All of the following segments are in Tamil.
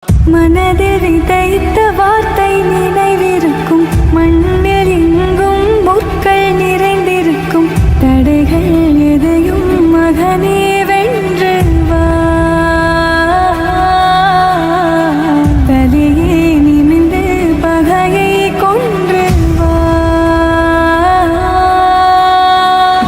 மனதில் விதைத்த வார்த்தை நினைவிருக்கும், மண்ணில் எங்கும் முற்கள் நிறைந்திருக்கும், தடைகள் எதையும் மகனே வென்று வா, தலையே நிமிர்ந்து பகையை கொன்று வா.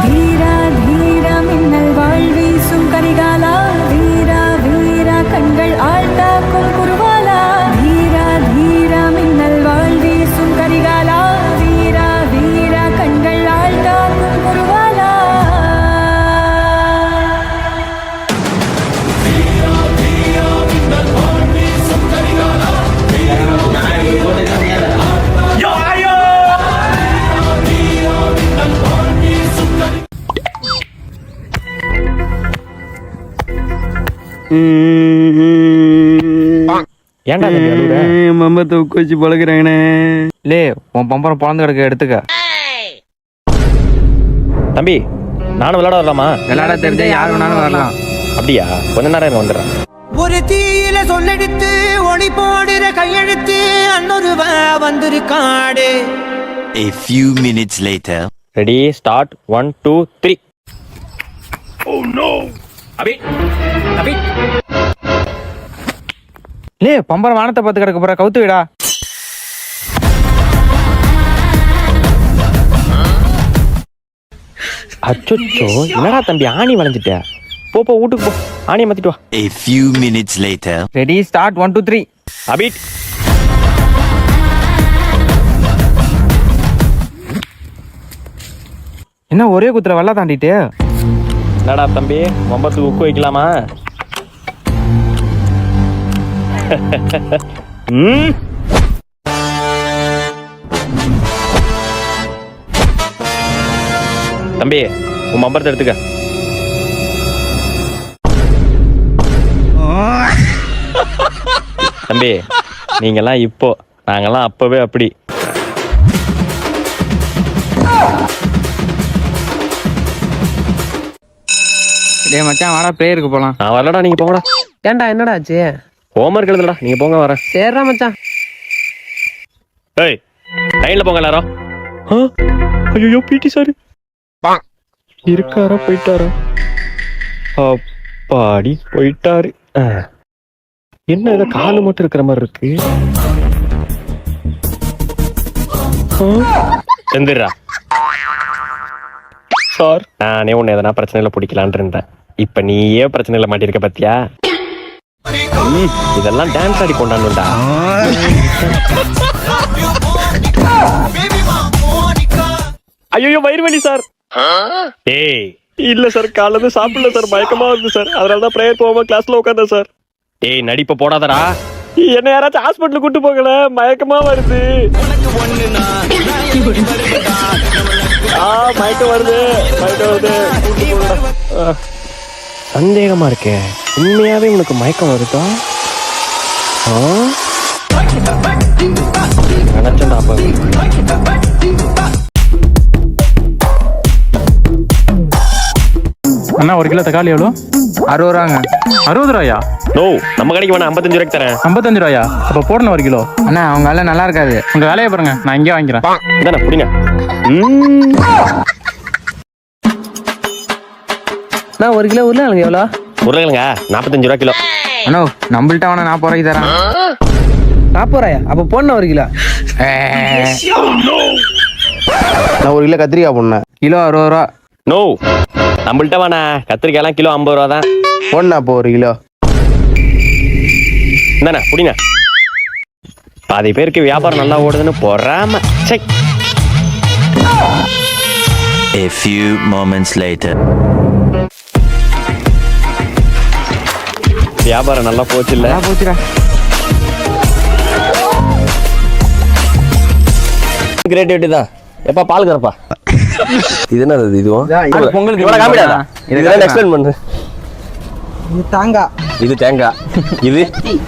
தீரா தீரா மின்னல் வாழ் வீசும் கரிகாலா, வீரா வீரா கண்கள் ஆழ்த்தாக்கும் குருவாலா. தீரா தீரா மின்னல் வாழ் வீசும் கரிகாலா, வீரா வீரா கண்கள் ஆழ்த்தாக்கும் குருவாலா. ஏன்டா தம்பி அழுகுற? மம்பத்தை உக்க வச்சு பழகுறாங்கண்ணே. லே உன் பம்பரம் பொழந்து கிடக்க எடுத்துக்க. தம்பி நானும் விளையாட வரலாமா? விளையாட தெரிஞ்சா யார் வேணாலும் வரலாம். அப்படியா? கொஞ்ச நேரம் வந்துடுறேன். ஒரு தீயில சொல்லெடுத்து ஒளி போடுற கையெழுத்து அன்னொருவ வந்திருக்காடு. A few minutes later. Ready start 1 2 3. Oh no. அபி அபி லே பம்பரம் வானத்தை பார்த்து கிடக்க போற, கவுத்து விடா. அச்சோ என்னடா தம்பி ஆணி வளைஞ்சிட்ட. போ போ வீட்டுக்கு போ, ஆணியை மாத்திட்டு வா. A few minutes later. Ready start 1 2 3. அபிட் என்ன ஒரே குத்துற வெள்ளா தாண்டிட்டு? என்னடா தம்பி மம்பத்துக்கு உக்கு வைக்கலாமா? தம்பி உன் மம்பரத்தை எடுத்துக்க. தம்பி நீங்கெல்லாம் இப்போ, நாங்கெல்லாம் அப்பவே அப்படி. டேய் மச்சான் வாடா பிரேயருக்கு போலாம். நான் வரலடா, நீங்க போங்கடா. ஏன்டா என்னடா ஆச்சு? ஹோம்ஒர்க் எழுதுடா, நீங்க போங்க வரேன். சேர்றா மச்சான். ஏய் லைன்ல போங்க எல்லாரும். ஐயோ பிடி சார் இருக்காரா போயிட்டாரா? அப்பாடி போயிட்டாரு. என்ன ஏதோ காலு மட்டும் இருக்கிற மாதிரி இருக்கு. செந்துடுறா சார். நானே உன்னை எதனா பிரச்சனையில பிடிக்கலான் இருந்தேன். இப்ப நீயே பிரச்சனையில மாட்டிருக்க பத்தியா? இதெல்லாம் டான்ஸ் ஆடி கொண்டாடணும்டா. ஐயோ வயிறு வலி சார். ஏய் இல்ல சார், காலைல சாப்பிடல சார், மயக்கமா வருது சார், அதனாலதான் பிரேயர் போகாம கிளாஸ்ல உட்காந்தேன் சார். ஏய் நடிப்ப போடாதடா. என்ன யாராச்சும் ஹாஸ்பிட்டல் கூட்டு போகல, மயக்கமா வருது. மயக்கம் வருது, மயக்கம் வருது. சந்தேகமா இருக்கே, உண்மையாவே உனக்கு மயக்கம் வருதா? நினைச்சேன்டா அப்ப. அண்ணா 1 கிலோ தக்காளி எவ்வளோ? 60 ரூபாங்க. 60 ரூபாயா? நோ நம்ம கடைக்கு வேணா 55 ரூபாய்க்கு தரேன். 55 ரூபாயா? அப்ப போடணும் 1 கிலோ. அண்ணா அவங்க வேலை நல்லா இருக்காது, உங்க வேலையை பாருங்க, நான் இங்கே வாங்கிக்கிறேன். இதானே புடிங்க. நான் 1 கிலோ உருளைக்கிழங்கு எவ்வளோ? உருளைக்கிழங்கா 45 ரூபா கிலோ. அண்ணோ நம்மள்ட்ட வேணா 40 ரூபாய்க்கு தரேன். 40 ரூபாயா? அப்ப போடணும் 1 கிலோ. நான் 1 கிலோ கத்திரிக்காய் போடணும். கிலோ 60 ரூபா. நோ நம்மள்ட்ட வேணா, கத்திரிக்காயெல்லாம் கிலோ 50 ரூபா தான். போடணும் அப்போ 1 கிலோ. இந்தானே புடிங்க. பாதி பேருக்கு வியாபாரம் நல்லா ஓடுதுன்னு பொறாம. A few moments later. வியாபாரம் நல்லா போச்சு இல்ல? போச்சுடா. கிரியேட்டிவிட்டி தான். எப்பா பால் கறப்பா. இது என்னது இதுவும்? பொங்கலுக்கு இவனை காமிடாதா? இதெல்லாம் எக்ஸ்பிளைன் பண்ணு. இது தாங்கா. இது தேங்காய், இது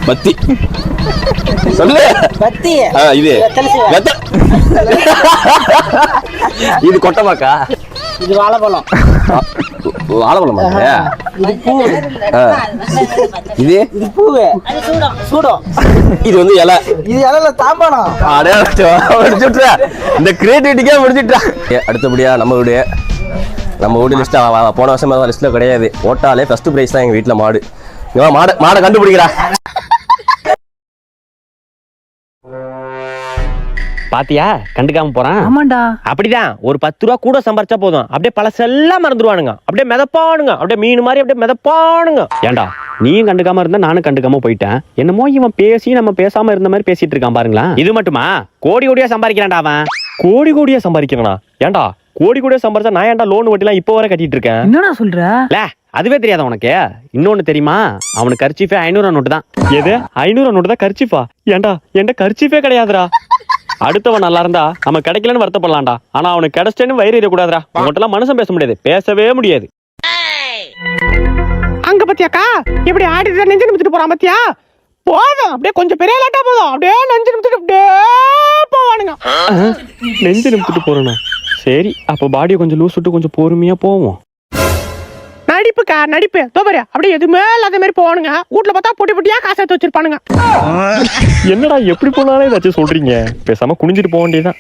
பத்தி. சொல்லு. பத்தி. இது வெத்த. இது கொட்டமாக்கா. இது வாழைப்பழம். வாழைப்பழம். இது இது வந்து இலை. இது இலையில தாம்பாளம். முடிச்சுட்டா இந்த கிரியேட்டிவிட்டிக்கே முடிச்சுட்டா. அடுத்தபடியா நம்ம வீடு லிஸ்ட் போன வருஷம் லிஸ்ட்ல கிடையாது. ஓட்டாலே ஃபர்ஸ்ட் பிரைஸ் தான் எங்க வீட்டுல மாடு. மாடை கண்டுபிடிக்கிறா. பாத்தியா கண்டுக்காம போறான். ஆமாண்டா. அப்படிதான் ஒரு 10 ரூபா கூட சம்பாரிச்சா போதும், அப்படியே பழசெல்லாம் மறந்துடுவானுங்க, அப்படியே மிதப்பானுங்க, அப்படியே மீன் மாதிரி அப்படியே மிதப்பானுங்க. ஏண்டா நீயும் கண்டுக்காம இருந்தா நானும் கண்டுக்காம போயிட்டேன். என்னமோ இவன் பேசி நம்ம பேசாம இருந்த மாதிரி பேசிட்டு இருக்கான் பாருங்களா. இது மட்டுமா கோடி கோடியா சம்பாதிக்கிறான்டா அவன். கோடி கோடியா சம்பாதிக்கிறானா? ஏண்டா கோடி கோடியா சம்பாரிச்சா நான் ஏன்டா லோன் வட்டிலாம் இப்போ வரை கட்டிட்டு இருக்கேன்? என்னடா சொல்ற? அதுவே தெரியாத உனக்கு? இன்னொன்னு தெரியுமா, அவனுக்கு கர்ச்சீஃபே 500 நோட்டு தான். எது 500 நோட்டு தான் கர்ச்சீஃபா? ஏண்டா என்கிட்ட கர்ச்சீஃபே கிடையாதுடா. அடுத்தவன் நல்லா இருந்தா நம்ம கிடைக்கலன்னு வருத்தப்படலாம்டா, ஆனா அவனுக்கு கிடைச்சேன்னு வயிறு எறியக்கூடாதுடா. உங்கள்கிட்ட மனுஷன் பேச முடியாது, பேசவே முடியாது. அங்க பத்தியாக்கா இப்படி ஆடிட்டு நெஞ்சு நிமித்திட்டு போறான் பத்தியா? போதும் அப்படியே கொஞ்சம் பெரிய லேட்டா போதும், அப்படியே நெஞ்சு நிமித்திட்டு அப்படியே போவானுங்க. நெஞ்சு நிமித்திட்டு போறேனா? சரி அப்ப பாடியை கொஞ்சம் லூஸ் விட்டு கொஞ்சம் பொறுமையா போவோம். நடிப்புக்கா நடிப்பு தோபரு அப்படியே எதுவுமே இல்லாத மாதிரி போவானுங்க. வீட்டுல பார்த்தா பொட்டி பொட்டியா காசு எடுத்து வச்சிருப்பானுங்க. என்னடா எப்படி போனாலும் ஏதாச்சும் சொல்றீங்க, பேசாம குனிஞ்சிட்டு போக வேண்டியதான்.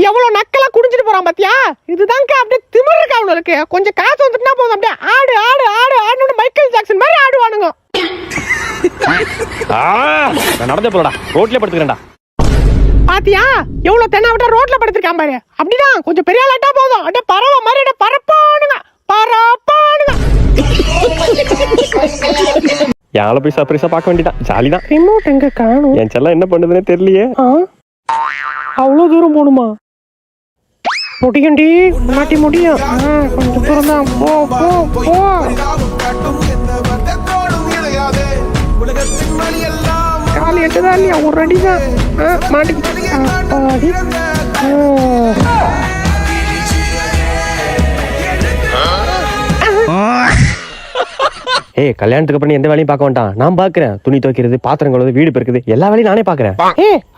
எவ்வளவு நக்கலா குடிஞ்சிட்டு போறான் பாத்தியா? இதுதான்க்கா அப்படியே திமிரு இருக்கா அவனுக்கு. கொஞ்சம் காசு வந்துட்டுனா போதும், அப்படியே ஆடு ஆடு ஆடு ஆடுன்னு மைக்கேல் ஜாக்சன் மாதிரி ஆடுவானுங்க. நான் நடந்தே போறடா, ரோட்லயே படுத்துக்கிறேன்டா. பாத்தியா எவ்வளவு தென்னாவட்டா ரோட்ல படுத்திருக்கான் பாரு. அப்படிதான் கொஞ்சம் பெரிய லாட்டா போதும், அப்படியே பறவை மாதிரி அப்படியே பறப்பானுங்க பறப்பானுங்க. யாழ போய் சர்ப்ரைஸா பார்க்க வேண்டியதான், ஜாலிதான். ரிமோட் எங்க காணும்? என் செல்லம் என்ன பண்ணுதுன்னே தெரியலையே. அவ்வளவு தூரம் போகணுமா? முடியும்டி, மாட்டி முடியும். கொஞ்சம் தூரம் தான். போ போ போ. கால் எட்டுதா இல்லையா? ஒரு அடி தான் மாட்டி. ஏய் கல்யாணத்துக்கு அப்புறம் எந்த வேலையும் பார்க்க வேண்டாம், நான் பாக்குறேன். துணி துவைக்கிறது, பாத்திரம் கழுவுறது, வீடு பெருக்குது, எல்லா வேலையும் நானே பாக்குறேன்.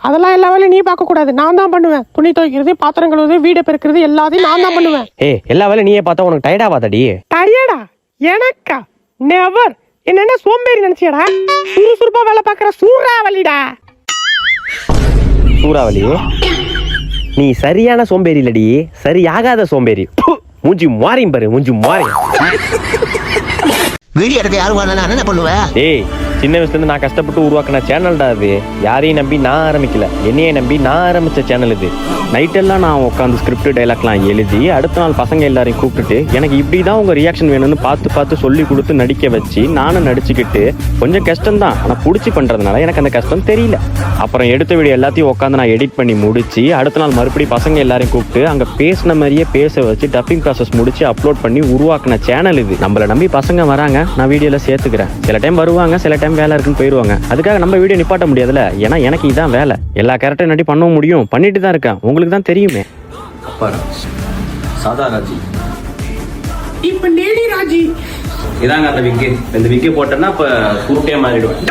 அதெல்லாம் எல்லா வேலையும் நீ பார்க்க கூடாது, நான் தான் பண்ணுவேன். துணி துவைக்கிறது, பாத்திரம் கழுவுறது, வீடு பெருக்கிறது எல்லாத்தையும் நான் தான் பண்ணுவேன். எல்லா வேலையும் நீயே பார்த்தா உனக்கு டயர்ட் ஆகாதடி? டயர்டா எனக்கா? நெவர். என்ன சோம்பேறி நினைச்சியடா? சுறுசுறுப்பா வேலை பார்க்கற சூறாவளிடா. சூறாவளி? நீ சரியான சோம்பேறி இல்லடி, சரியாகாத சோம்பேறி. மூஞ்சி மாறியும் பாரு, மூஞ்சி மாறி. வீடியோ எடுக்க யாரும் வரலன்னா என்ன பண்ணுவேன்? ஏய் சின்ன வயசுல இருந்து நான் கஷ்டப்பட்டு உருவாக்கின சேனல்டா அது. யாரையும் நம்பி நான் ஆரம்பிக்கல, என்னையே நம்பி நான் ஆரம்பிச்ச சேனல் இது. நைட்டெல்லாம் நான் உட்காந்து ஸ்கிரிப்ட் டைலாக்லாம் எழுதி அடுத்த நாள் பசங்க எல்லாரையும் கூப்பிட்டுட்டு எனக்கு இப்படிதான் உங்க ரியாக்ஷன் வேணும்னு பார்த்து பார்த்து சொல்லி கொடுத்து நடிக்க வச்சு நானும் நடிச்சுக்கிட்டு கொஞ்சம் கஷ்டம் தான், ஆனா பிடிச்சி பண்றதுனால எனக்கு அந்த கஷ்டம் தெரியல. அப்புறம் எடுத்த வீடியோ எல்லாத்தையும் உட்காந்து நான் எடிட் பண்ணி முடிச்சு அடுத்த நாள் மறுபடியும் பசங்க எல்லாரையும் கூப்பிட்டு அங்க பேசின மாதிரியே பேச வச்சு டப்பிங் ப்ராசஸ் முடிச்சு அப்லோட் பண்ணி உருவாக்கின சேனல் இது. நம்மள நம்பி பசங்க வராங்க, நான் வீடியோல சேர்த்துக்கிறேன். சில டைம் வருவாங்க, சில டைம் வேலை இருக்குன்னு போயிடுவாங்க. அதுக்காக நம்ம வீடியோ நிப்பாட்ட முடியாதுல்ல, ஏன்னா எனக்கு இதான் வேலை. எல்லா கேரக்டரும் நடி பண்ணவும் முடியும், பண்ணிட்டு தான் இருக்கேன், உங்களுக்கு தான் தெரியுமே. சாதா ராஜி இப்ப லேடி ராஜி இதாங்க அந்த விக்கு. இந்த விக்கு போட்டேன்னா இப்ப குருட்டே மாறிடுவேன்.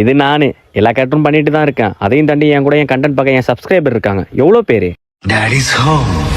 இது நானு எல்லா கேரக்டரும் பண்ணிட்டு தான் இருக்கேன். அதையும் தாண்டி என் கூட என் கண்டென்ட் பார்க்க என் சப்ஸ்கிரைபர் இருக்காங்க. எவ்வளவு பேரு? Daddy's home.